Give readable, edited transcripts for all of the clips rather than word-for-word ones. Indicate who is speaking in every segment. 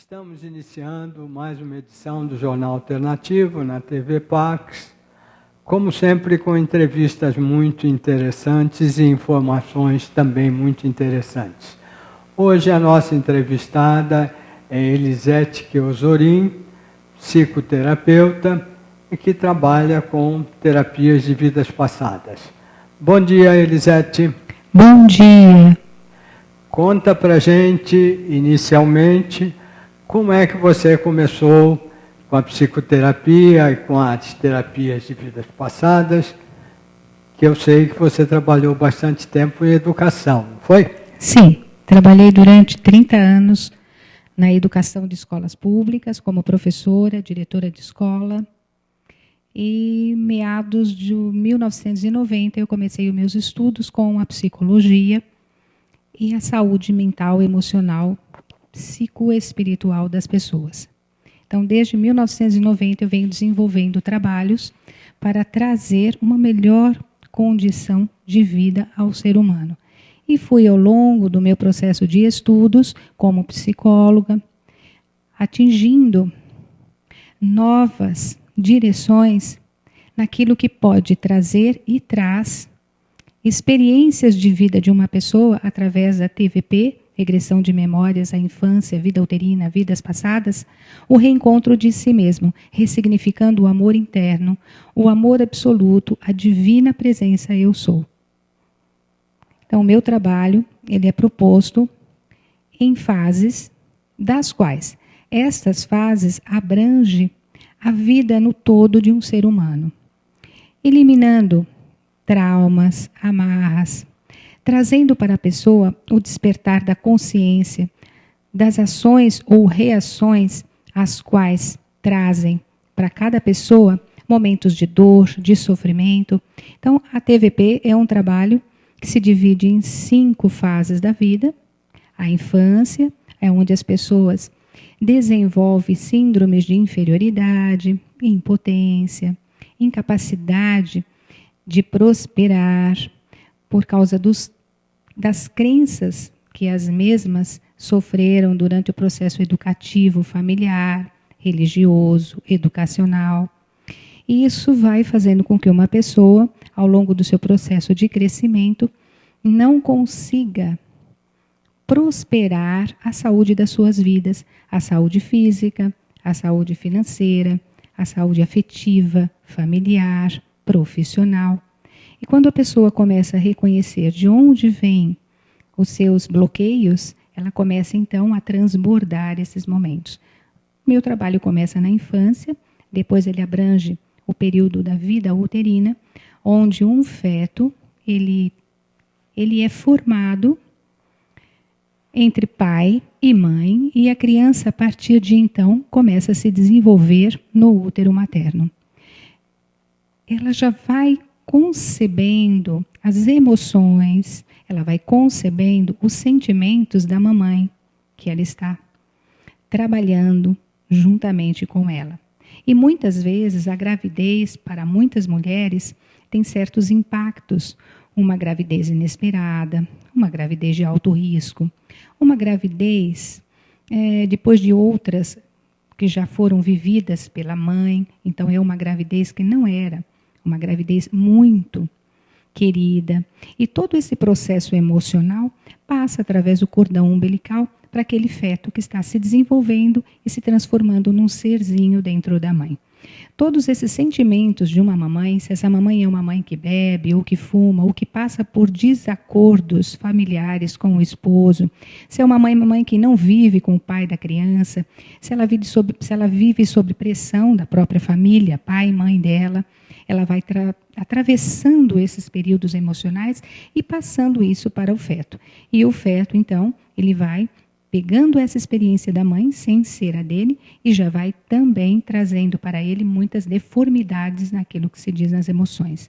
Speaker 1: Estamos iniciando mais uma edição do Jornal Alternativo na TV Pax, como sempre com entrevistas muito interessantes e informações também muito interessantes. Hoje a nossa entrevistada é Elisete Keozorin, psicoterapeuta e que trabalha com terapias de vidas passadas. Bom dia, Elisete.
Speaker 2: Bom dia.
Speaker 1: Conta pra gente, inicialmente, como é que você começou com a psicoterapia e com as terapias de vidas passadas, que eu sei que você trabalhou bastante tempo em educação, não foi?
Speaker 2: Sim, trabalhei durante 30 anos na educação de escolas públicas, como professora, diretora de escola. E meados de 1990 eu comecei os meus estudos com a psicologia e a saúde mental, emocional, psicoespiritual das pessoas. Então, desde 1990 eu venho desenvolvendo trabalhos para trazer uma melhor condição de vida ao ser humano. E fui ao longo do meu processo de estudos como psicóloga, atingindo novas direções naquilo que pode trazer e traz experiências de vida de uma pessoa através da TVP, regressão de memórias, a infância, vida uterina, vidas passadas, o reencontro de si mesmo, ressignificando o amor interno, o amor absoluto, a divina presença eu sou. Então, o meu trabalho, ele é proposto em fases, das quais estas fases abrangem a vida no todo de um ser humano, eliminando traumas, amarras, trazendo para a pessoa o despertar da consciência, das ações ou reações as quais trazem para cada pessoa momentos de dor, de sofrimento. Então, a TVP é um trabalho que se divide em 5 fases da vida. A infância é onde as pessoas desenvolvem síndromes de inferioridade, impotência, incapacidade de prosperar por causa das crenças que as mesmas sofreram durante o processo educativo, familiar, religioso, educacional. E isso vai fazendo com que uma pessoa, ao longo do seu processo de crescimento, não consiga prosperar a saúde das suas vidas, a saúde física, a saúde financeira, a saúde afetiva, familiar, profissional. E quando a pessoa começa a reconhecer de onde vêm os seus bloqueios, ela começa então a transbordar esses momentos. Meu trabalho começa na infância, depois ele abrange o período da vida uterina, onde um feto ele é formado entre pai e mãe, e a criança, a partir de então, começa a se desenvolver no útero materno. Ela já vai concebendo as emoções, ela vai concebendo os sentimentos da mamãe, que ela está trabalhando juntamente com ela. E muitas vezes a gravidez, para muitas mulheres, tem certos impactos. Uma gravidez inesperada, uma gravidez de alto risco, uma gravidez depois de outras que já foram vividas pela mãe. Então é uma gravidez que não era uma gravidez muito querida. E todo esse processo emocional passa através do cordão umbilical para aquele feto que está se desenvolvendo e se transformando num serzinho dentro da mãe. Todos esses sentimentos de uma mamãe, se essa mamãe é uma mãe que bebe, ou que fuma, ou que passa por desacordos familiares com o esposo, se é uma mamãe que não vive com o pai da criança, se ela vive sob pressão da própria família, pai e mãe dela, ela vai atravessando esses períodos emocionais e passando isso para o feto. E o feto, então, ele vai pegando essa experiência da mãe, sem ser a dele, e já vai também trazendo para ele muitas deformidades naquilo que se diz nas emoções.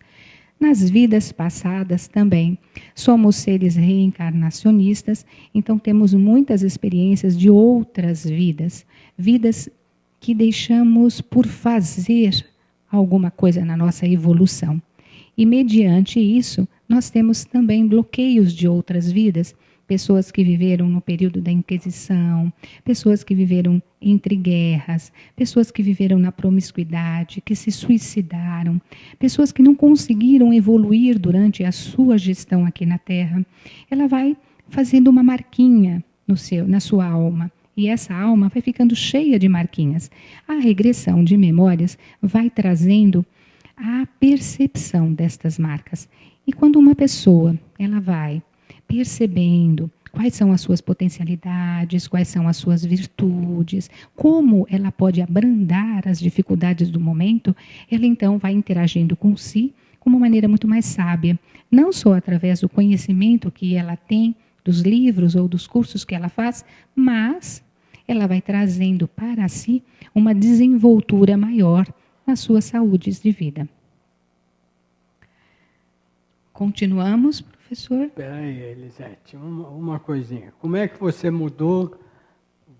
Speaker 2: Nas vidas passadas também, somos seres reencarnacionistas, então temos muitas experiências de outras vidas, vidas que deixamos por fazer alguma coisa na nossa evolução. E mediante isso, nós temos também bloqueios de outras vidas, pessoas que viveram no período da Inquisição, pessoas que viveram entre guerras, pessoas que viveram na promiscuidade, que se suicidaram, pessoas que não conseguiram evoluir durante a sua gestão aqui na Terra. Ela vai fazendo uma marquinha na sua alma. E essa alma vai ficando cheia de marquinhas. A regressão de memórias vai trazendo a percepção destas marcas. E quando uma pessoa ela vai percebendo quais são as suas potencialidades, quais são as suas virtudes, como ela pode abrandar as dificuldades do momento, ela então vai interagindo com si de uma maneira muito mais sábia, não só através do conhecimento que ela tem dos livros ou dos cursos que ela faz, mas ela vai trazendo para si uma desenvoltura maior nas suas saúdes de vida. Continuamos, professor?
Speaker 1: Espera aí, Elisete, uma coisinha. Como é que você mudou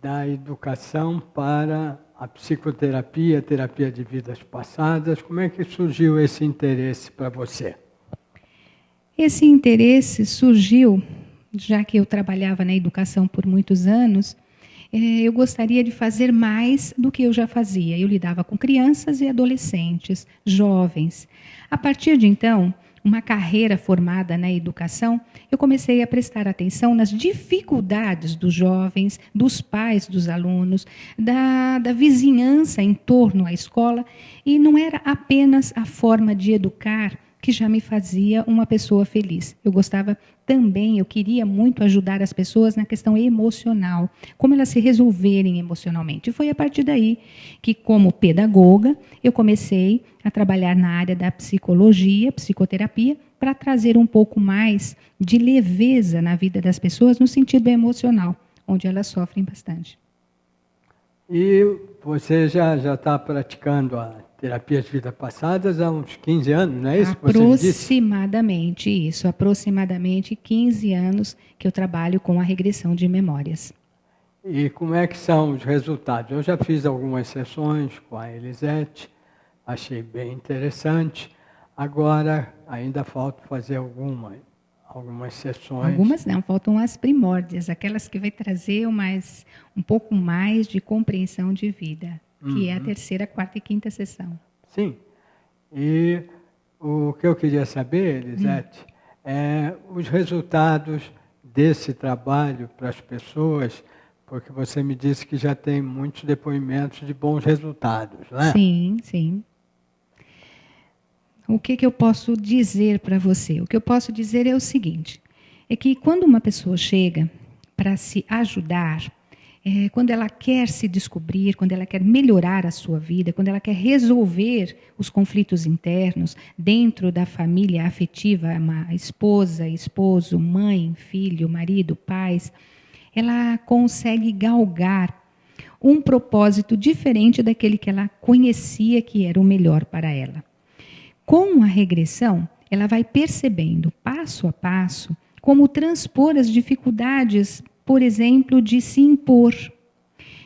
Speaker 1: da educação para a psicoterapia, terapia de vidas passadas? Como é que surgiu esse interesse para você?
Speaker 2: Esse interesse surgiu, já que eu trabalhava na educação por muitos anos, eu gostaria de fazer mais do que eu já fazia. Eu lidava com crianças e adolescentes, jovens. A partir de então, uma carreira formada na educação, eu comecei a prestar atenção nas dificuldades dos jovens, dos pais dos alunos, da vizinhança em torno à escola, e não era apenas a forma de educar que já me fazia uma pessoa feliz. Eu gostava também, eu queria muito ajudar as pessoas na questão emocional, como elas se resolverem emocionalmente. E foi a partir daí que, como pedagoga, eu comecei a trabalhar na área da psicologia, psicoterapia, para trazer um pouco mais de leveza na vida das pessoas no sentido emocional, onde elas sofrem bastante.
Speaker 1: E você já está praticando a terapia de vidas passadas há uns 15 anos, não é isso que você me disse?
Speaker 2: Aproximadamente isso, aproximadamente 15 anos que eu trabalho com a regressão de memórias.
Speaker 1: E como é que são os resultados? Eu já fiz algumas sessões com a Elisete, achei bem interessante. Agora, ainda falta fazer algumas sessões.
Speaker 2: Algumas não, faltam as primórdias, aquelas que vai trazer um pouco mais de compreensão de vida, que é a terceira, quarta e quinta sessão.
Speaker 1: Sim. E o que eu queria saber, Elisete, é os resultados desse trabalho para as pessoas, porque você me disse que já tem muitos depoimentos de bons resultados, né?
Speaker 2: Sim, sim. O que eu posso dizer para você? O que eu posso dizer é o seguinte, é que quando uma pessoa chega para se ajudar, quando ela quer se descobrir, quando ela quer melhorar a sua vida, quando ela quer resolver os conflitos internos dentro da família afetiva, uma esposa, esposo, mãe, filho, marido, pais, ela consegue galgar um propósito diferente daquele que ela conhecia que era o melhor para ela. Com a regressão, ela vai percebendo, passo a passo, como transpor as dificuldades, por exemplo, de se impor,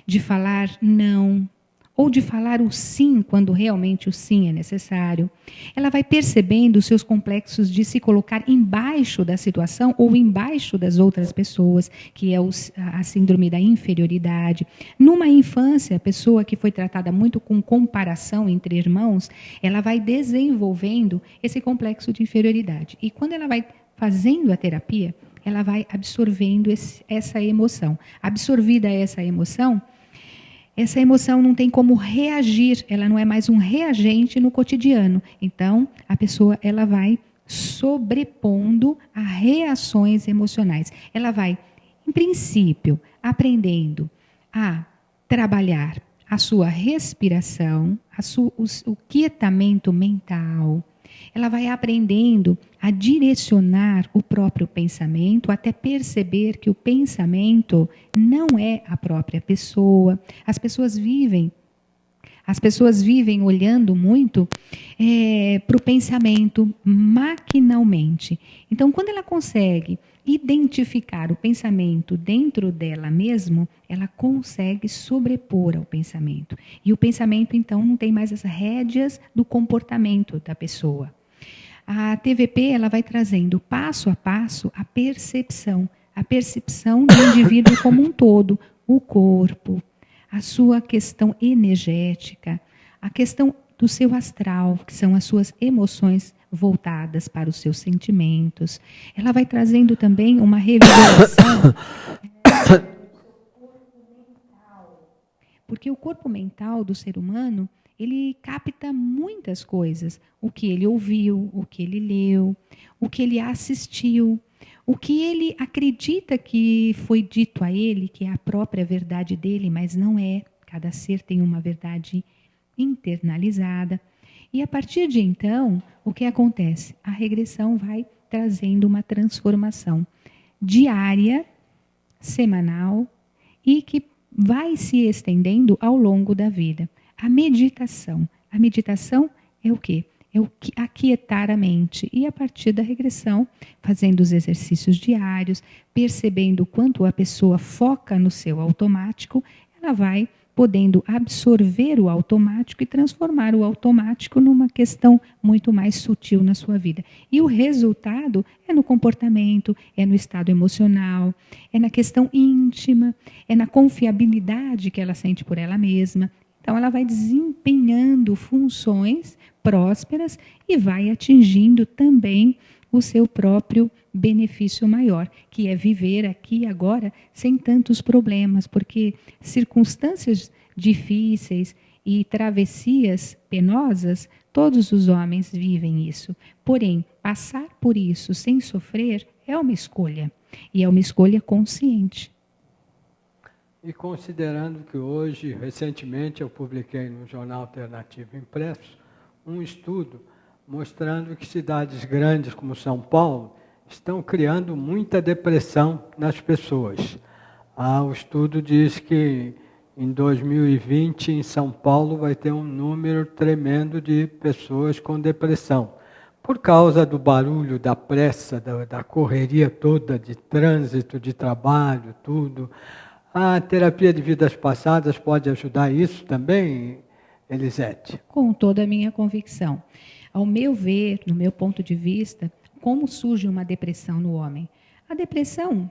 Speaker 2: de falar não, ou de falar o sim quando realmente o sim é necessário. Ela vai percebendo os seus complexos de se colocar embaixo da situação ou embaixo das outras pessoas, que é a síndrome da inferioridade. Numa infância, a pessoa que foi tratada muito com comparação entre irmãos, ela vai desenvolvendo esse complexo de inferioridade. E quando ela vai fazendo a terapia, ela vai absorvendo essa emoção. Absorvida essa emoção não tem como reagir, ela não é mais um reagente no cotidiano. Então, a pessoa ela vai sobrepondo a reações emocionais. Ela vai, em princípio, aprendendo a trabalhar a sua respiração, o quietamento mental. Ela vai aprendendo a direcionar o próprio pensamento, até perceber que o pensamento não é a própria pessoa. As pessoas vivem olhando muito para o pensamento maquinalmente. Então, quando ela consegue identificar o pensamento dentro dela mesma, ela consegue sobrepor ao pensamento. E o pensamento, então, não tem mais as rédeas do comportamento da pessoa. A TVP ela vai trazendo passo a passo a percepção a percepção do indivíduo como um todo, o corpo, a sua questão energética, a questão do seu astral, que são as suas emoções voltadas para os seus sentimentos. Ela vai trazendo também uma revelação. Porque o corpo mental do ser humano, ele capta muitas coisas. O que ele ouviu, o que ele leu, o que ele assistiu, o que ele acredita que foi dito a ele, que é a própria verdade dele, mas não é. Cada ser tem uma verdade internalizada. E a partir de então, o que acontece? A regressão vai trazendo uma transformação diária, semanal e que vai se estendendo ao longo da vida. A meditação. A meditação é o quê? É o aquietar a mente. E a partir da regressão, fazendo os exercícios diários, percebendo o quanto a pessoa foca no seu automático, ela vai podendo absorver o automático e transformar o automático numa questão muito mais sutil na sua vida. E o resultado é no comportamento, é no estado emocional, é na questão íntima, é na confiabilidade que ela sente por ela mesma. Então, ela vai desempenhando funções prósperas e vai atingindo também o seu próprio benefício maior, que é viver aqui e agora sem tantos problemas, porque circunstâncias difíceis e travessias penosas, todos os homens vivem isso. Porém, passar por isso sem sofrer é uma escolha, e é uma escolha consciente.
Speaker 1: E considerando que hoje, recentemente, eu publiquei no Jornal Alternativo Impresso um estudo mostrando que cidades grandes como São Paulo estão criando muita depressão nas pessoas. O estudo diz que em 2020, em São Paulo, vai ter um número tremendo de pessoas com depressão. Por causa do barulho, da pressa, da correria toda, de trânsito, de trabalho, tudo. A terapia de vidas passadas pode ajudar isso também, Elisete?
Speaker 2: Com toda a minha convicção. Ao meu ver, no meu ponto de vista, como surge uma depressão no homem? A depressão,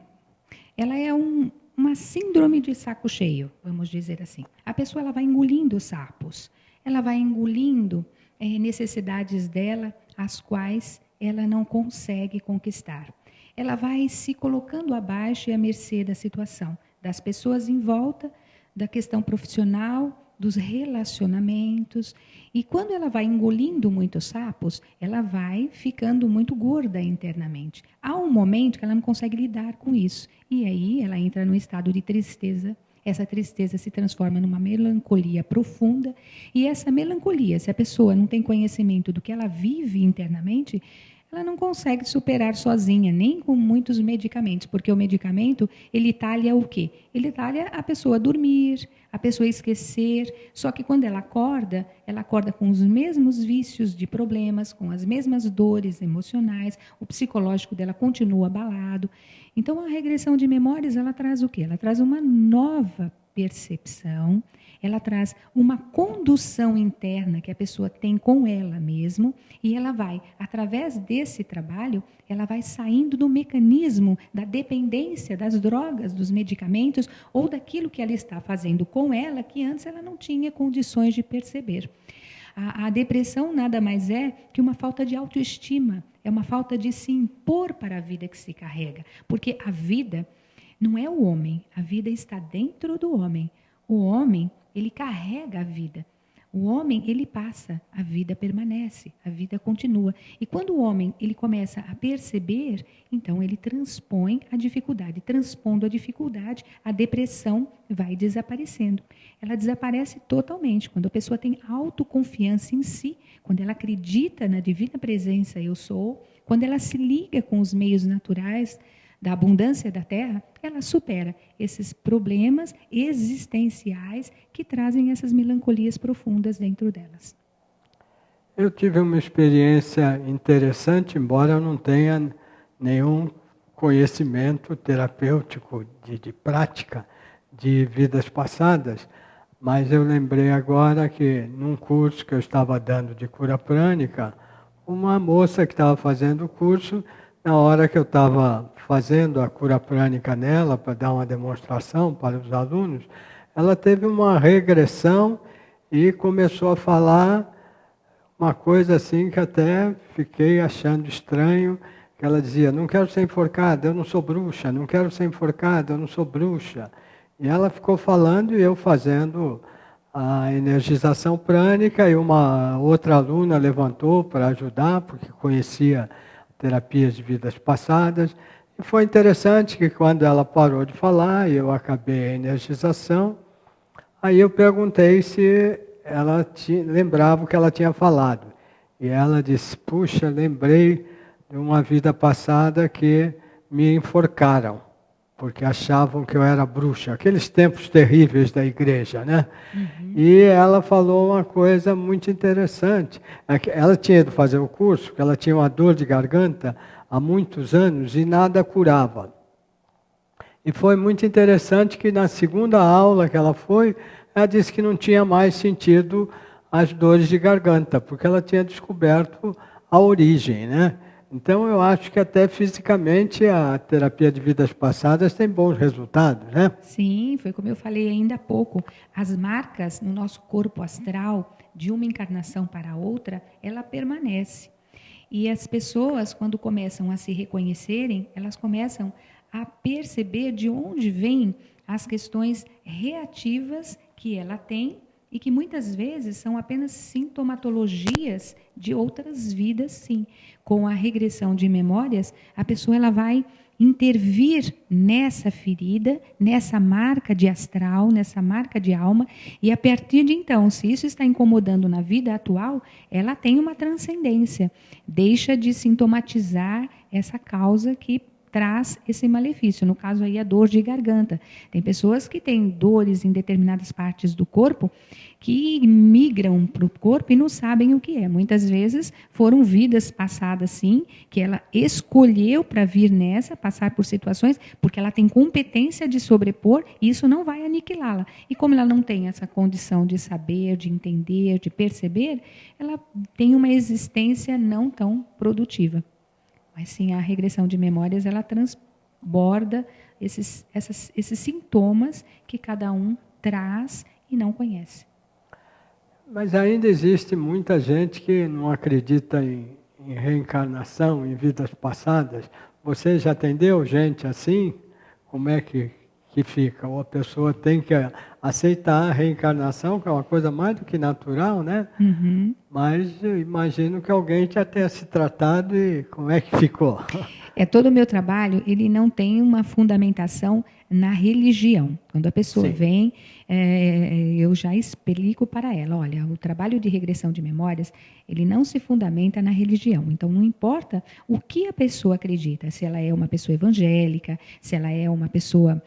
Speaker 2: ela é uma síndrome de saco cheio, vamos dizer assim. A pessoa ela vai engolindo sapos, ela vai engolindo necessidades dela, as quais ela não consegue conquistar. Ela vai se colocando abaixo e à mercê da situação, das pessoas em volta, da questão profissional, dos relacionamentos. E quando ela vai engolindo muitos sapos, ela vai ficando muito gorda internamente. Há um momento que ela não consegue lidar com isso. E aí ela entra num estado de tristeza. Essa tristeza se transforma numa melancolia profunda. E essa melancolia, se a pessoa não tem conhecimento do que ela vive internamente, ela não consegue superar sozinha, nem com muitos medicamentos, porque o medicamento, ele talha o quê? Ele talha a pessoa dormir, a pessoa esquecer, só que quando ela acorda com os mesmos vícios de problemas, com as mesmas dores emocionais, o psicológico dela continua abalado. Então, a regressão de memórias, ela traz o quê? Ela traz uma nova percepção, ela traz uma condução interna que a pessoa tem com ela mesma e ela vai, através desse trabalho, ela vai saindo do mecanismo da dependência das drogas, dos medicamentos ou daquilo que ela está fazendo com ela que antes ela não tinha condições de perceber. A depressão nada mais é que uma falta de autoestima, é uma falta de se impor para a vida que se carrega, porque a vida não é o homem, a vida está dentro do homem. O homem, ele carrega a vida. O homem, ele passa, a vida permanece, a vida continua. E quando o homem ele começa a perceber, então ele transpõe a dificuldade. Transpondo a dificuldade, a depressão vai desaparecendo. Ela desaparece totalmente. Quando a pessoa tem autoconfiança em si, quando ela acredita na divina presença eu sou, quando ela se liga com os meios naturais da abundância da terra, ela supera esses problemas existenciais que trazem essas melancolias profundas dentro delas.
Speaker 1: Eu tive uma experiência interessante, embora eu não tenha nenhum conhecimento terapêutico de prática de vidas passadas, mas eu lembrei agora que num curso que eu estava dando de cura prânica, uma moça que estava fazendo o curso na hora que eu estava fazendo a cura prânica nela, para dar uma demonstração para os alunos, ela teve uma regressão e começou a falar uma coisa assim que até fiquei achando estranho, que ela dizia, não quero ser enforcada, eu não sou bruxa, não quero ser enforcada, eu não sou bruxa. E ela ficou falando e eu fazendo a energização prânica, e uma outra aluna levantou para ajudar, porque conhecia terapias de vidas passadas. E foi interessante que quando ela parou de falar, e eu acabei a energização, aí eu perguntei se ela lembrava o que ela tinha falado. E ela disse, puxa, lembrei de uma vida passada que me enforcaram, porque achavam que eu era bruxa. Aqueles tempos terríveis da igreja, né?
Speaker 2: Uhum.
Speaker 1: E ela falou uma coisa muito interessante. Ela tinha ido fazer o curso, porque ela tinha uma dor de garganta há muitos anos e nada curava. E foi muito interessante que na segunda aula que ela foi, ela disse que não tinha mais sentido as dores de garganta, porque ela tinha descoberto a origem, né? Então eu acho que até fisicamente a terapia de vidas passadas tem bons resultados, né?
Speaker 2: Sim, foi como eu falei ainda há pouco. As marcas no nosso corpo astral, de uma encarnação para outra, ela permanece. E as pessoas, quando começam a se reconhecerem, elas começam a perceber de onde vêm as questões reativas que ela tem e que muitas vezes são apenas sintomatologias de outras vidas, sim. Com a regressão de memórias, a pessoa ela vai intervir nessa ferida, nessa marca de astral, nessa marca de alma, e a partir de então, se isso está incomodando na vida atual, ela tem uma transcendência, deixa de sintomatizar essa causa que traz esse malefício, no caso aí a dor de garganta. Tem pessoas que têm dores em determinadas partes do corpo que migram para o corpo e não sabem o que é. Muitas vezes foram vidas passadas, sim, que ela escolheu para vir nessa, passar por situações, porque ela tem competência de sobrepor e isso não vai aniquilá-la. E como ela não tem essa condição de saber, de entender, de perceber, ela tem uma existência não tão produtiva. Mas sim, a regressão de memórias, ela transborda esses sintomas que cada um traz e não conhece.
Speaker 1: Mas ainda existe muita gente que não acredita em reencarnação, em vidas passadas. Você já atendeu gente assim? Como é que fica? Ou a pessoa tem que aceitar a reencarnação, que é uma coisa mais do que natural, né?
Speaker 2: Uhum.
Speaker 1: Mas eu imagino que alguém já tenha se tratado e como é que ficou?
Speaker 2: Todo o meu trabalho, ele não tem uma fundamentação na religião. Quando a pessoa
Speaker 1: Sim.
Speaker 2: vem, eu já explico para ela, olha, o trabalho de regressão de memórias, ele não se fundamenta na religião. Então, não importa o que a pessoa acredita, se ela é uma pessoa evangélica, se ela é uma pessoa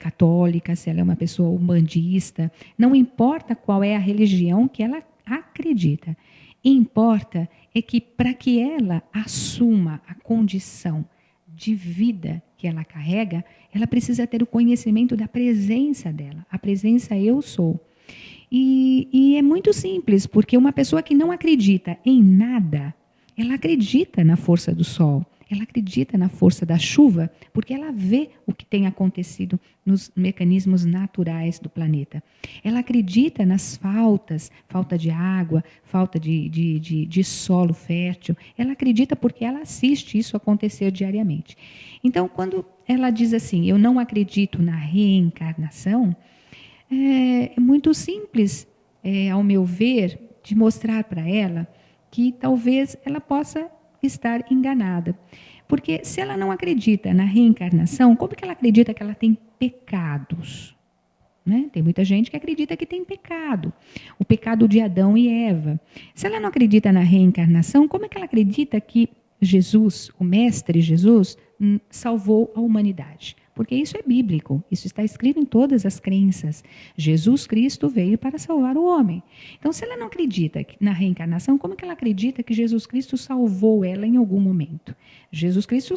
Speaker 2: católica, se ela é uma pessoa umbandista, não importa qual é a religião que ela acredita. Importa é que para que ela assuma a condição de vida que ela carrega, ela precisa ter o conhecimento da presença dela. A presença eu sou. E é muito simples, porque uma pessoa que não acredita em nada, ela acredita na força do sol, ela acredita na força da chuva, porque ela vê o que tem acontecido nos mecanismos naturais do planeta. Ela acredita nas falta de água, falta de solo fértil. Ela acredita porque ela assiste isso acontecer diariamente. Então, quando ela diz assim, eu não acredito na reencarnação, é muito simples, ao meu ver, de mostrar para ela que talvez ela possa estar enganada. Porque se ela não acredita na reencarnação, como que ela acredita que ela tem pecados? Né? Tem muita gente que acredita que tem pecado. O pecado de Adão e Eva. Se ela não acredita na reencarnação, como é que ela acredita que Jesus, o Mestre Jesus, salvou a humanidade? Porque isso é bíblico, isso está escrito em todas as crenças. Jesus Cristo veio para salvar o homem. Então, se ela não acredita na reencarnação, como é que ela acredita que Jesus Cristo salvou ela em algum momento? Jesus Cristo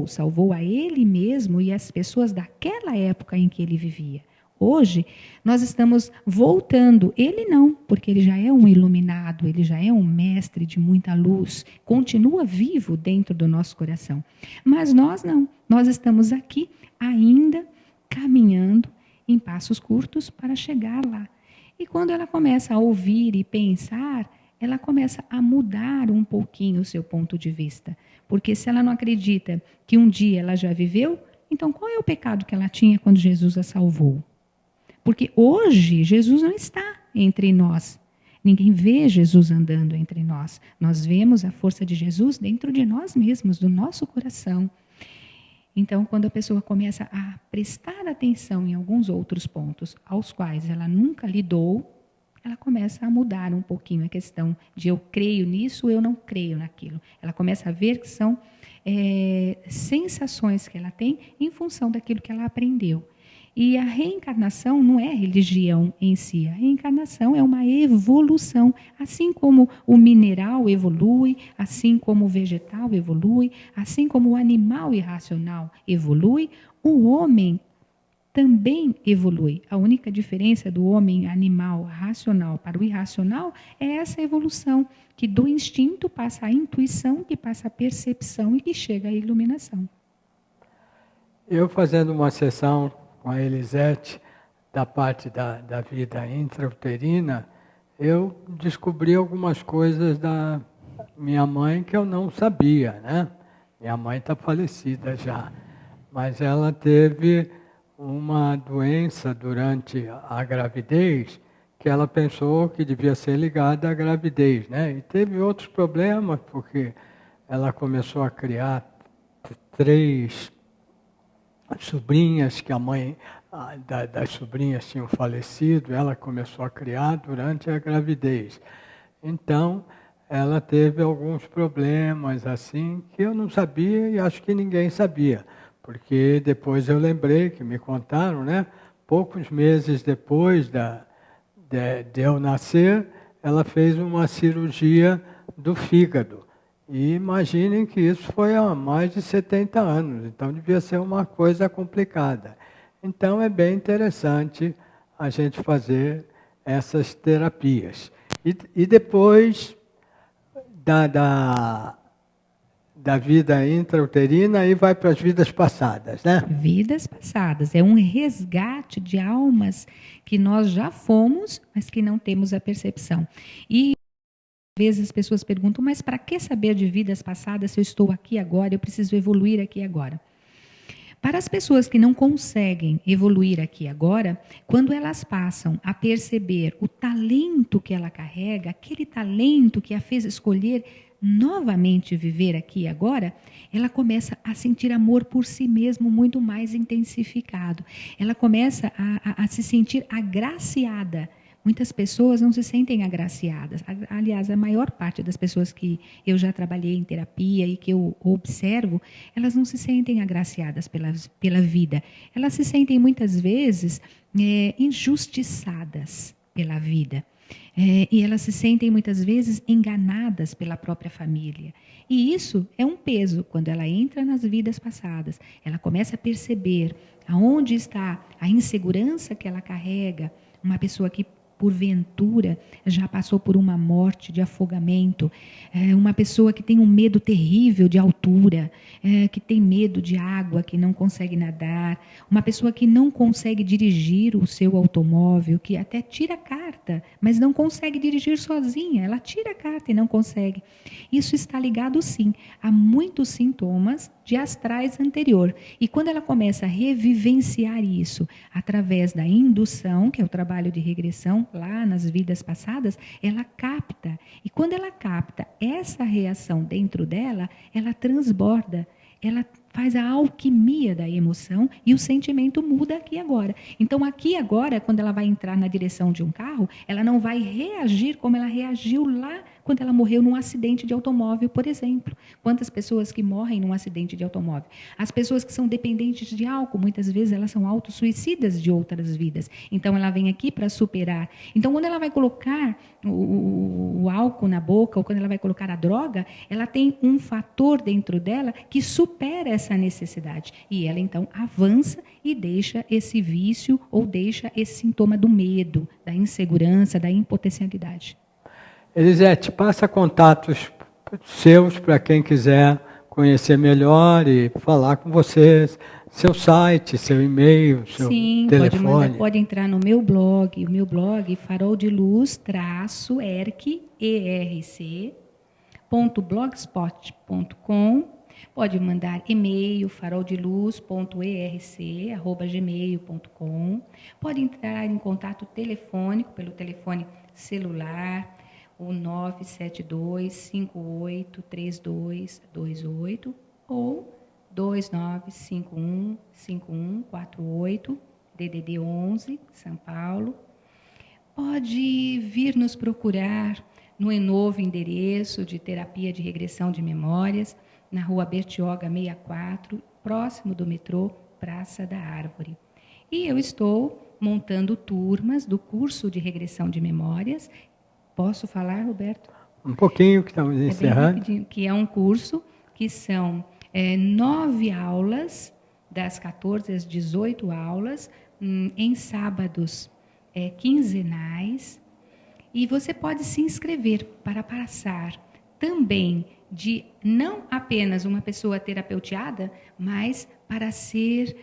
Speaker 2: salvou a ele mesmo e as pessoas daquela época em que ele vivia. Hoje, nós estamos voltando. Ele não, porque ele já é um iluminado, ele já é um mestre de muita luz, continua vivo dentro do nosso coração. Mas nós não, nós estamos aqui ainda caminhando em passos curtos para chegar lá. E quando ela começa a ouvir e pensar, ela começa a mudar um pouquinho o seu ponto de vista. Porque se ela não acredita que um dia ela já viveu, então qual é o pecado que ela tinha quando Jesus a salvou? Porque hoje Jesus não está entre nós. Ninguém vê Jesus andando entre nós. Nós vemos a força de Jesus dentro de nós mesmos, do nosso coração. Então, quando a pessoa começa a prestar atenção em alguns outros pontos aos quais ela nunca lidou, ela começa a mudar um pouquinho a questão de eu creio nisso, eu não creio naquilo. Ela começa a ver que são sensações que ela tem em função daquilo que ela aprendeu. E a reencarnação não é religião em si. A reencarnação é uma evolução. Assim como o mineral evolui, assim como o vegetal evolui, assim como o animal irracional evolui, o homem também evolui. A única diferença do homem animal racional para o irracional é essa evolução, que do instinto passa à intuição, que passa à percepção e que chega à iluminação.
Speaker 1: Eu fazendo uma sessão com a Elisete, da parte da vida intrauterina, eu descobri algumas coisas da minha mãe que eu não sabia, né? Minha mãe está falecida já, mas ela teve uma doença durante a gravidez que ela pensou que devia ser ligada à gravidez, né? E teve outros problemas, porque ela começou a criar 3 sobrinhas, que a mãe das sobrinhas tinham falecido, ela começou a criar durante a gravidez. Então, ela teve alguns problemas assim, que eu não sabia e acho que ninguém sabia. Porque depois eu lembrei que me contaram, né? Poucos meses depois de eu nascer, ela fez uma cirurgia do fígado. E imaginem que isso foi há mais de 70 anos, então devia ser uma coisa complicada. Então é bem interessante a gente fazer essas terapias. E depois da vida intrauterina, aí vai para as vidas passadas, né?
Speaker 2: Vidas passadas. É um resgate de almas que nós já fomos, mas que não temos a percepção. E às vezes as pessoas perguntam, mas para que saber de vidas passadas se eu estou aqui agora, eu preciso evoluir aqui agora? Para as pessoas que não conseguem evoluir aqui agora, quando elas passam a perceber o talento que ela carrega, aquele talento que a fez escolher novamente viver aqui e agora, ela começa a sentir amor por si mesmo muito mais intensificado. Ela começa a se sentir agraciada. Muitas pessoas não se sentem agraciadas. Aliás, a maior parte das pessoas que eu já trabalhei em terapia e que eu observo, elas não se sentem agraciadas pela vida. Elas se sentem muitas vezes injustiçadas pela vida. E elas se sentem muitas vezes enganadas pela própria família. E isso é um peso quando ela entra nas vidas passadas. Ela começa a perceber aonde está a insegurança que ela carrega. Uma pessoa que porventura já passou por uma morte de afogamento, uma pessoa que tem um medo terrível de altura, que tem medo de água, que não consegue nadar, uma pessoa que não consegue dirigir o seu automóvel, que até tira carta, mas não consegue dirigir sozinha, ela tira a carta e não consegue. Isso está ligado, sim, a muitos sintomas de astrais anterior. E quando ela começa a revivenciar isso através da indução, que é o trabalho de regressão, lá nas vidas passadas, ela capta. E quando ela capta essa reação dentro dela, ela transborda, ela faz a alquimia da emoção e o sentimento muda aqui agora. Então, aqui agora, quando ela vai entrar na direção de um carro, ela não vai reagir como ela reagiu lá quando ela morreu num acidente de automóvel, por exemplo. Quantas pessoas que morrem num acidente de automóvel? As pessoas que são dependentes de álcool, muitas vezes elas são autossuicidas de outras vidas. Então, ela vem aqui para superar. Então, quando ela vai colocar o álcool na boca, ou quando ela vai colocar a droga, ela tem um fator dentro dela que supera essa necessidade. E ela, então, avança e deixa esse vício ou deixa esse sintoma do medo, da insegurança, da impotencialidade.
Speaker 1: Elisete, passa contatos seus para quem quiser conhecer melhor e falar com vocês, seu site, seu e-mail, seu telefone.
Speaker 2: Sim, pode entrar no meu blog, o meu blog faroldeluz-erc.blogspot.com. Pode mandar e-mail, faroldeluz.erc@gmail.com. Pode entrar em contato telefônico, pelo telefone celular, o 972-583228 ou 2951-5148, DDD 11, São Paulo. Pode vir nos procurar no novo endereço de terapia de regressão de memórias, na Rua Bertioga 64, próximo do metrô Praça da Árvore. E eu estou montando turmas do curso de regressão de memórias. Posso falar, Roberto?
Speaker 1: Um pouquinho, que estamos encerrando.
Speaker 2: Que é um curso que são 9 aulas, das 14 às 18 aulas, em sábados quinzenais. E você pode se inscrever para passar também de não apenas uma pessoa terapeuteada, mas para ser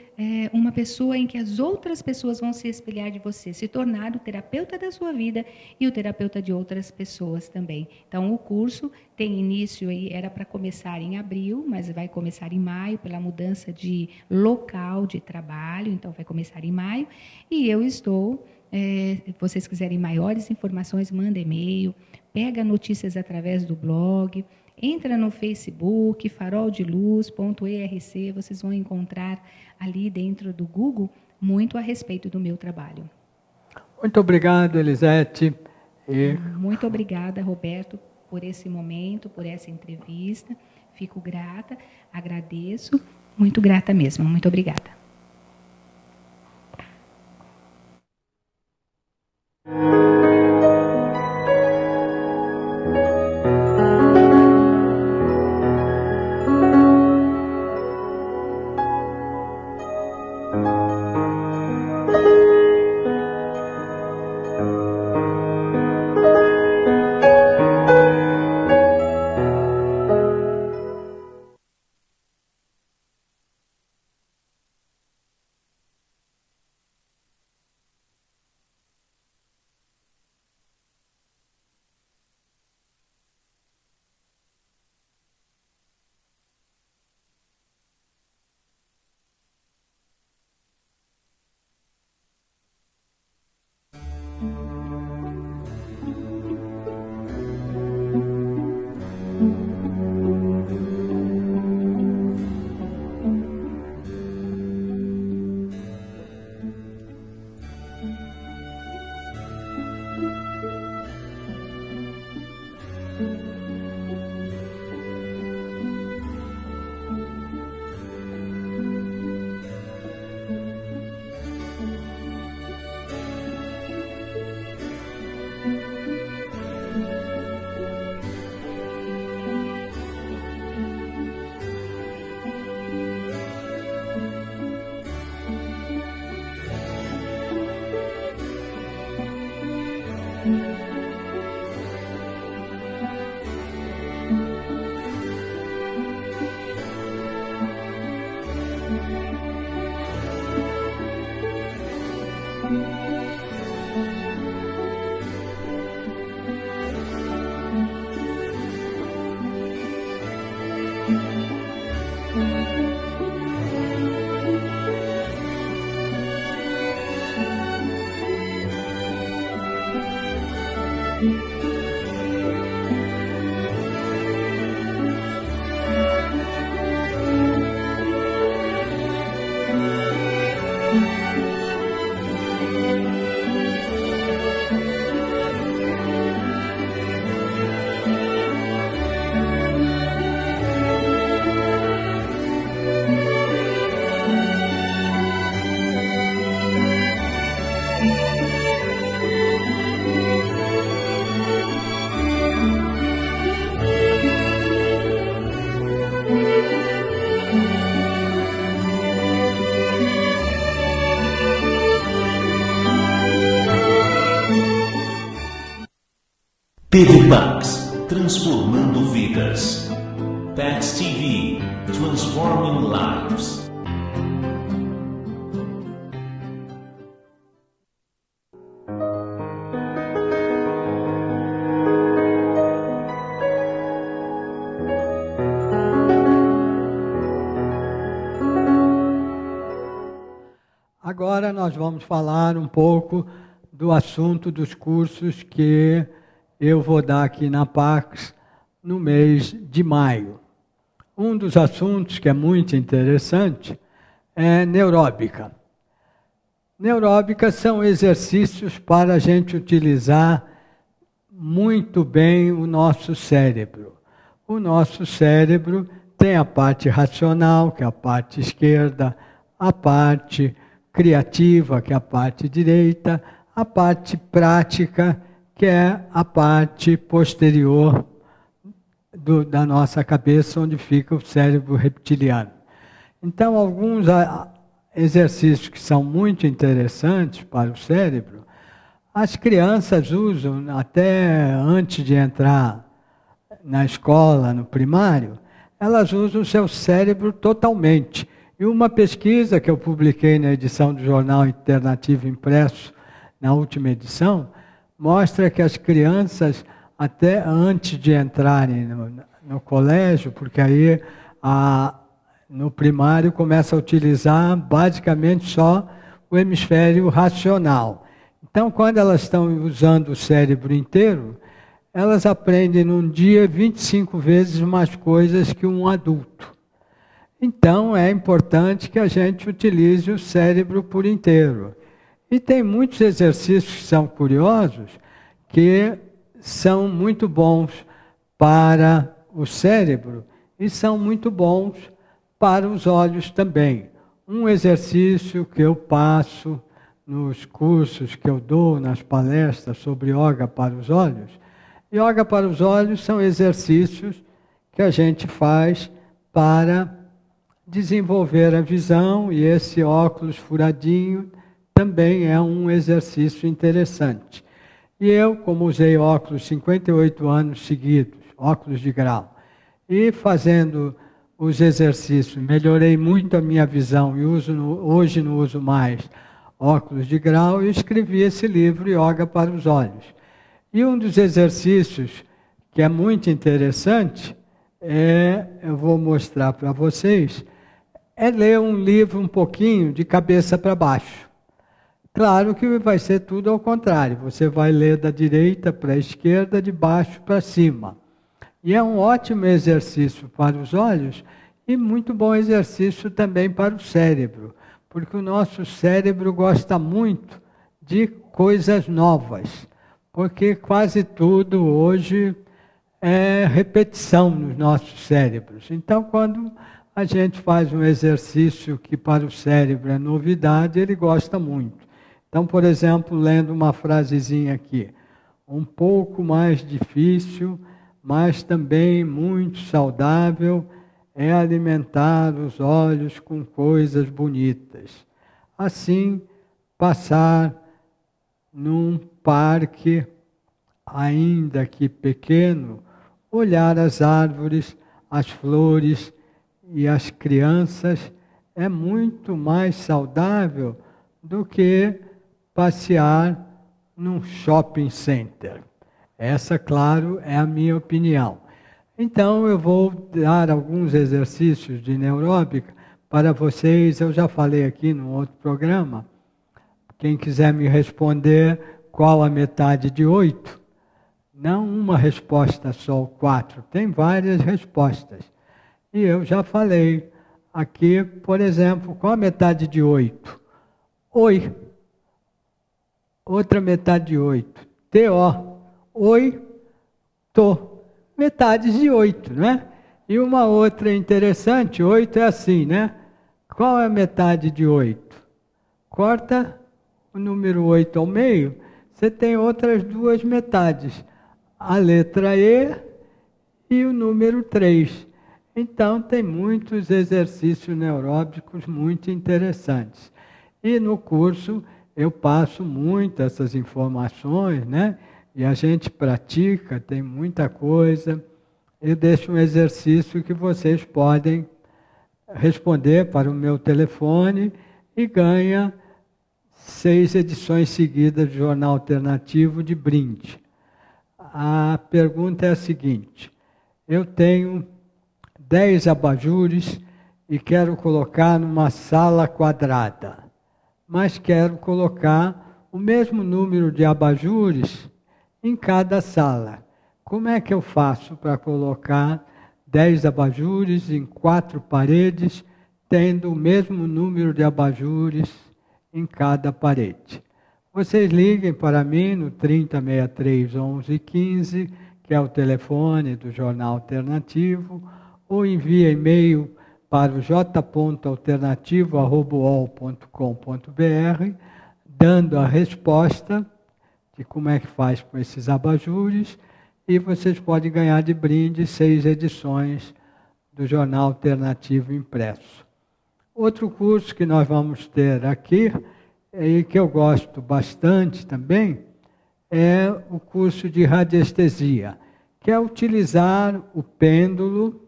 Speaker 2: uma pessoa em que as outras pessoas vão se espelhar de você, se tornar o terapeuta da sua vida e o terapeuta de outras pessoas também. Então, o curso tem início, era para começar em abril, mas vai começar em maio, pela mudança de local de trabalho, então vai começar em maio, e eu estou... se vocês quiserem maiores informações, manda e-mail, pega notícias através do blog, entra no Facebook, faroldeluz.erc, vocês vão encontrar ali dentro do Google muito a respeito do meu trabalho.
Speaker 1: Muito obrigado, Elisete.
Speaker 2: Muito obrigada, Roberto, por esse momento, por essa entrevista. Fico grata, agradeço, muito grata mesmo, muito obrigada.
Speaker 3: TV Pax, transformando vidas. Pax TV, transforming lives.
Speaker 1: Agora nós vamos falar um pouco do assunto dos cursos que eu vou dar aqui na Pax no mês de maio. Um dos assuntos que é muito interessante é neuróbica. Neuróbica são exercícios para a gente utilizar muito bem o nosso cérebro. O nosso cérebro tem a parte racional, que é a parte esquerda, a parte criativa, que é a parte direita, a parte prática, que é a parte posterior da nossa cabeça, onde fica o cérebro reptiliano. Então, alguns exercícios que são muito interessantes para o cérebro, as crianças usam até antes de entrar na escola, no primário, elas usam o seu cérebro totalmente. E uma pesquisa que eu publiquei na edição do Jornal Alternativo Impresso, na última edição, mostra que as crianças, até antes de entrarem no colégio, porque aí no primário começa a utilizar basicamente só o hemisfério racional. Então, quando elas estão usando o cérebro inteiro, elas aprendem num dia 25 vezes mais coisas que um adulto. Então, é importante que a gente utilize o cérebro por inteiro. E tem muitos exercícios que são curiosos, que são muito bons para o cérebro e são muito bons para os olhos também. Um exercício que eu passo nos cursos que eu dou, nas palestras sobre yoga para os olhos. Yoga para os olhos são exercícios que a gente faz para desenvolver a visão, e esse óculos furadinho também é um exercício interessante. E eu, como usei óculos 58 anos seguidos, óculos de grau, e fazendo os exercícios, melhorei muito a minha visão e hoje não uso mais óculos de grau, e escrevi esse livro, Yoga para os Olhos. E um dos exercícios que é muito interessante, eu vou mostrar para vocês, é ler um livro um pouquinho de cabeça para baixo. Claro que vai ser tudo ao contrário, você vai ler da direita para a esquerda, de baixo para cima. E é um ótimo exercício para os olhos e muito bom exercício também para o cérebro, porque o nosso cérebro gosta muito de coisas novas, porque quase tudo hoje é repetição nos nossos cérebros. Então, quando a gente faz um exercício que para o cérebro é novidade, ele gosta muito. Então, por exemplo, lendo uma frasezinha aqui, um pouco mais difícil, mas também muito saudável, é alimentar os olhos com coisas bonitas. Assim, passar num parque, ainda que pequeno, olhar as árvores, as flores e as crianças é muito mais saudável do que passear num shopping center. Essa, claro, é a minha opinião. Então, eu vou dar alguns exercícios de neuróbica para vocês. Eu já falei aqui num outro programa. Quem quiser me responder qual a metade de 8, não uma resposta só, 4. Tem várias respostas. E eu já falei aqui, por exemplo, qual a metade de 8? Oi. Outra metade de 8. T-O. Oi. Tô. Metades de 8, né? E uma outra interessante, 8 é assim, né? Qual é a metade de 8? Corta o número 8 ao meio, você tem outras duas metades. A letra E e o número 3. Então, tem muitos exercícios neuróbicos muito interessantes. E no curso eu passo muito essas informações, né? E a gente pratica, tem muita coisa. Eu deixo um exercício que vocês podem responder para o meu telefone e ganha 6 edições seguidas do Jornal Alternativo de brinde. A pergunta é a seguinte: eu tenho 10 abajures e quero colocar numa sala quadrada, mas quero colocar o mesmo número de abajures em cada sala. Como é que eu faço para colocar 10 abajures em 4 paredes, tendo o mesmo número de abajures em cada parede? Vocês liguem para mim no 3063 1115, que é o telefone do Jornal Alternativo, ou enviem e-mail para o j.alternativo@uol.com.br, dando a resposta de como é que faz com esses abajures, e vocês podem ganhar de brinde 6 edições do Jornal Alternativo impresso. Outro curso que nós vamos ter aqui, e que eu gosto bastante também, é o curso de radiestesia, que é utilizar o pêndulo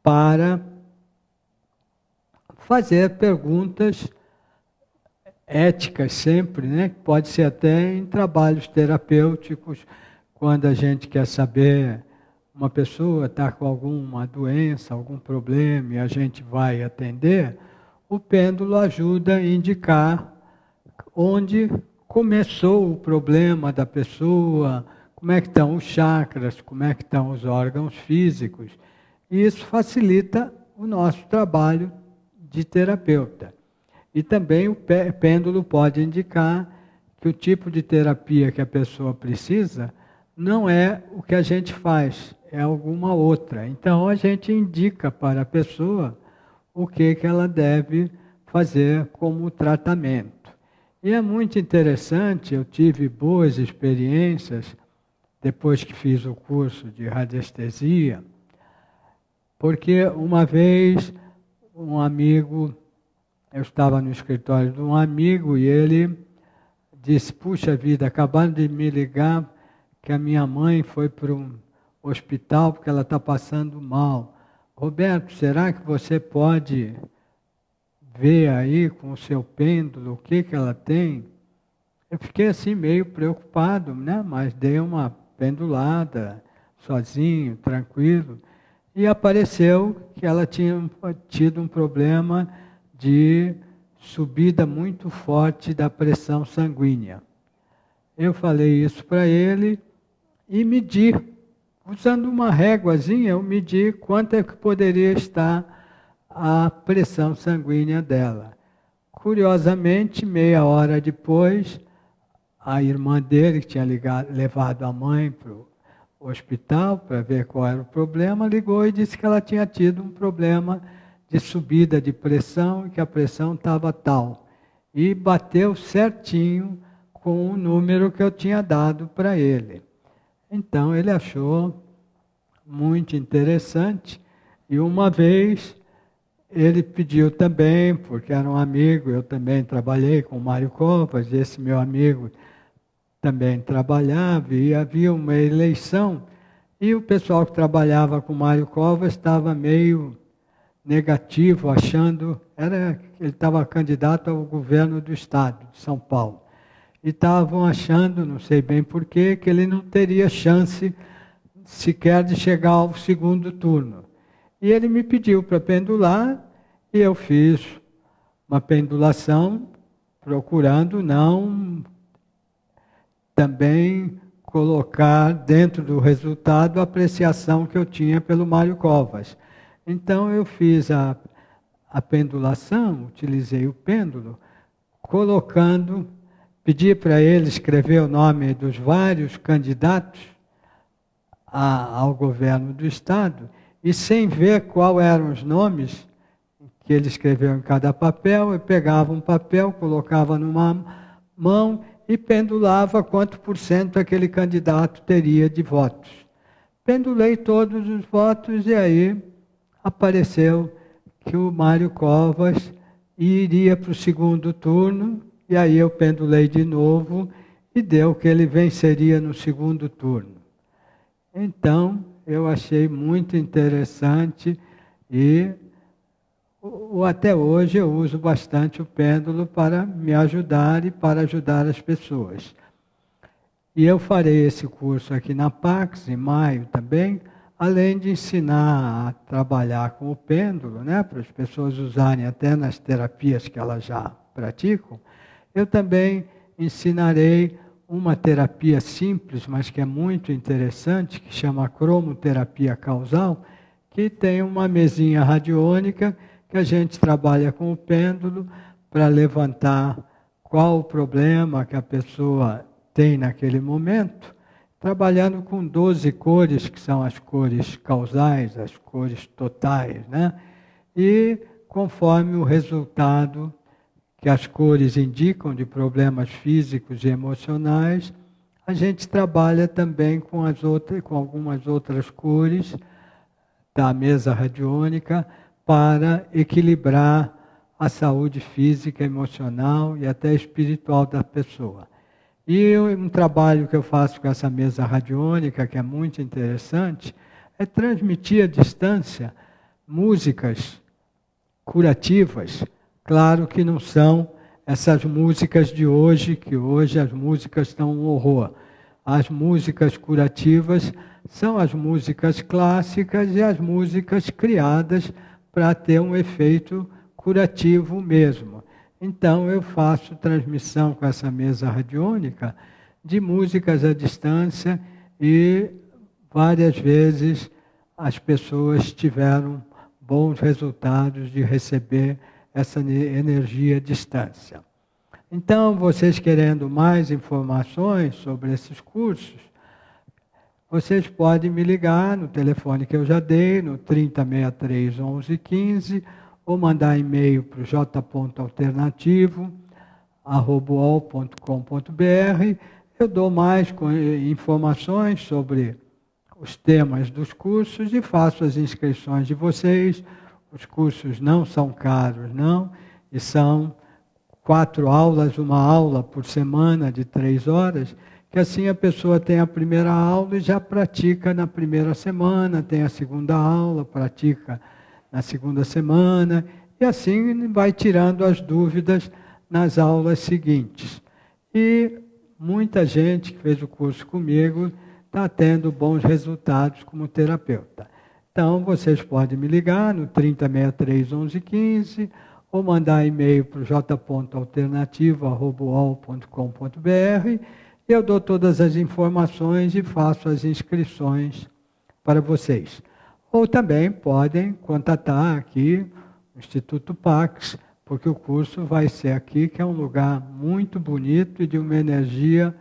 Speaker 1: para fazer perguntas éticas sempre, né? Pode ser até em trabalhos terapêuticos, quando a gente quer saber, uma pessoa está com alguma doença, algum problema, e a gente vai atender, o pêndulo ajuda a indicar onde começou o problema da pessoa, como é que estão os chakras, como é que estão os órgãos físicos. E isso facilita o nosso trabalho de terapeuta. E também o pêndulo pode indicar que o tipo de terapia que a pessoa precisa não é o que a gente faz, é alguma outra. Então a gente indica para a pessoa o que ela deve fazer como tratamento. E é muito interessante, eu tive boas experiências depois que fiz o curso de radiestesia, porque uma vez um amigo, eu estava no escritório de um amigo e ele disse: puxa vida, acabaram de me ligar que a minha mãe foi para um hospital porque ela está passando mal. Roberto, será que você pode ver aí com o seu pêndulo o que ela tem? Eu fiquei assim meio preocupado, né? Mas dei uma pendulada, sozinho, tranquilo, e apareceu que ela tinha tido um problema de subida muito forte da pressão sanguínea. Eu falei isso para ele e medi, usando uma réguazinha, eu medi quanto é que poderia estar a pressão sanguínea dela. Curiosamente, meia hora depois, a irmã dele, que tinha levado a mãe para o hospital para ver qual era o problema, ligou e disse que ela tinha tido um problema de subida de pressão e que a pressão estava tal. E bateu certinho com o número que eu tinha dado para ele. Então ele achou muito interessante e uma vez ele pediu também, porque era um amigo, eu também trabalhei com o Mário Covas, esse meu amigo também trabalhava, e havia uma eleição, e o pessoal que trabalhava com o Mário Covas estava meio negativo, achando, ele estava candidato ao governo do estado de São Paulo, e estavam achando, não sei bem porquê, que ele não teria chance sequer de chegar ao segundo turno. E ele me pediu para pendular, e eu fiz uma pendulação, procurando não também colocar dentro do resultado a apreciação que eu tinha pelo Mário Covas. Então eu fiz a pendulação, utilizei o pêndulo, colocando, pedi para ele escrever o nome dos vários candidatos ao governo do estado, e sem ver qual eram os nomes que ele escreveu em cada papel, eu pegava um papel, colocava numa mão e pendulava quanto por cento aquele candidato teria de votos. Pendulei todos os votos e aí apareceu que o Mário Covas iria para o segundo turno, e aí eu pendulei de novo e deu que ele venceria no segundo turno. Então, eu achei muito interessante e até hoje eu uso bastante o pêndulo para me ajudar e para ajudar as pessoas. E eu farei esse curso aqui na Pax, em maio também, além de ensinar a trabalhar com o pêndulo, né, para as pessoas usarem até nas terapias que elas já praticam, eu também ensinarei uma terapia simples, mas que é muito interessante, que chama cromoterapia causal, que tem uma mesinha radiônica que a gente trabalha com o pêndulo para levantar qual o problema que a pessoa tem naquele momento, trabalhando com 12 cores, que são as cores causais, as cores totais, né? E conforme o resultado que as cores indicam de problemas físicos e emocionais, a gente trabalha também com algumas outras cores da mesa radiônica para equilibrar a saúde física, emocional e até espiritual da pessoa. E um trabalho que eu faço com essa mesa radiônica, que é muito interessante, é transmitir à distância músicas curativas. Claro que não são essas músicas de hoje, que hoje as músicas estão um horror. As músicas curativas são as músicas clássicas e as músicas criadas para ter um efeito curativo mesmo. Então eu faço transmissão com essa mesa radiônica de músicas à distância e várias vezes as pessoas tiveram bons resultados de receber essa energia à distância. Então, vocês querendo mais informações sobre esses cursos, vocês podem me ligar no telefone que eu já dei, no 3063 1115, ou mandar e-mail para o j.alternativo@uol.com.br. Eu dou mais informações sobre os temas dos cursos e faço as inscrições de vocês. Os cursos não são caros, não, e são 4 aulas, uma aula por semana de 3 horas, que assim a pessoa tem a primeira aula e já pratica na primeira semana, tem a segunda aula, pratica na segunda semana, e assim vai tirando as dúvidas nas aulas seguintes. E muita gente que fez o curso comigo está tendo bons resultados como terapeuta. Então, vocês podem me ligar no 3063 1115 ou mandar e-mail para o j.alternativo@uol.com.br e eu dou todas as informações e faço as inscrições para vocês. Ou também podem contatar aqui o Instituto Pax, porque o curso vai ser aqui, que é um lugar muito bonito e de uma energia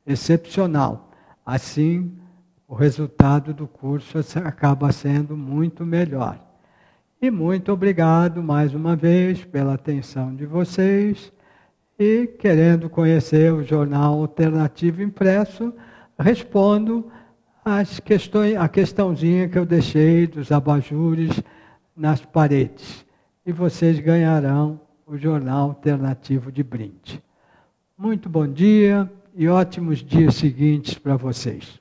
Speaker 1: excepcional. Assim, o resultado do curso acaba sendo muito melhor. E muito obrigado mais uma vez pela atenção de vocês. E querendo conhecer o jornal Alternativo Impresso, respondo a questãozinha que eu deixei dos abajures nas paredes. E vocês ganharão o jornal Alternativo de brinde. Muito bom dia e ótimos dias seguintes para vocês.